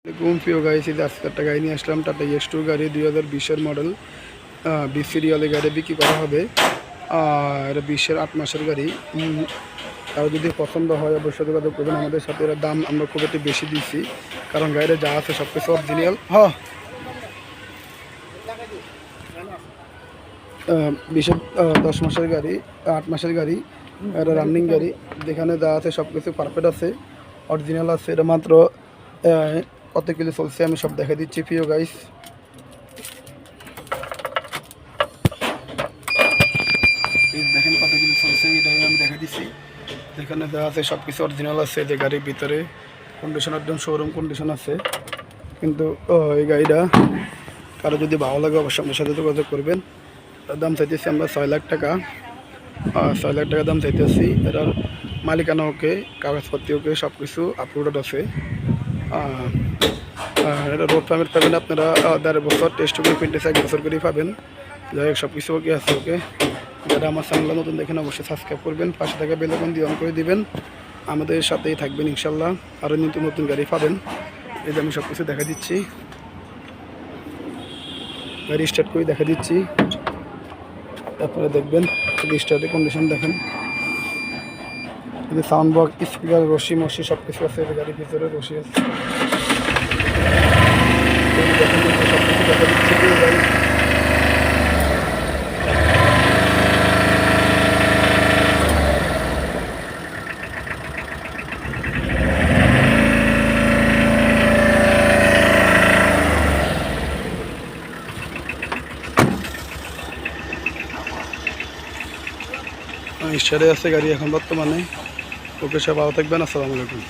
প্রিয় গাইস, এই যে আজকে একটা গাড়ি নিয়ে আসলাম, টাটা এক্স2 গাড়ি 2020-এর মডেল, 20 সিরিয়ালের গাড়ি বিক্রি করা হবে। এটা 20-এর 8 মাসের গাড়ি। আর যদি পছন্দ হয় অবশ্যই যোগাযোগ করবেন আমাদের সাথে। এর দাম আমরা খুব একটু বেশি দিচ্ছি, কারণ গাড়িটা যা আছে সব কিছু অরিজিনাল। 20-এর 10 মাসের গাড়ি, 8 মাসের গাড়ি, এটা রানিং গাড়ি। যেখানে যা আছে সব কিছু পারফেক্ট আছে, অরিজিনাল আছে। এটা মাত্র কত কিলো চলছে আমি সব দেখা দিচ্ছি প্রিয় গাইস। দেখেন কত কিলো চলছে, এটাই আমি দেখা দিচ্ছি। যেখানে যা আছে সব কিছু অরিজিনাল আছে। যে গাড়ির ভিতরে কন্ডিশন একদম শোরুম কন্ডিশন আছে। কিন্তু এই গাড়িটা কারো যদি ভালো লাগে অবশ্যই আমার সাথে যোগাযোগ করবেন। তার দাম চাইতেছি আমরা 6 লাখ টাকা। 6 লাখ টাকা দাম চাইতেছি। এটার মালিকানা ওকে, কাগজপত্র ওকে, সব কিছু আপলোডেড আছে। এটা রোড পারমিট পাবেন আপনারা 1.5 বছর, টেস্ট করে ফিটনেস 1 বছর করেই পাবেন। যাই হোক সব কিছু ওকে আছে ওকে। যারা আমার চ্যানেল নতুন দেখেন অবশ্যই সাবস্ক্রাইব করবেন, পাশে থাকা বেল আইকন দিয়ে অন করে দিবেন। আমাদের সাথেই থাকবেন ইনশাল্লাহ। আরও নতুন নতুন গাড়ি পাবেন। এই যে আমি সব কিছু দেখা দিচ্ছি, গাড়ি স্টার্ট করে দেখা দিচ্ছি, তারপরে দেখবেন স্টার্টের কন্ডিশন দেখেন। সাউন্ড বক্স, স্পিকার, রশি মশি সব কিছু আছে। গাড়ির ভিতরে রশি আছে। সব কিছু দেখা দিচ্ছে গাড়ি। স্টার্টে আছে গাড়ি এখন বর্তমানে। ওকে, সব ভালো থাকবেন। আসসালামু আলাইকুম।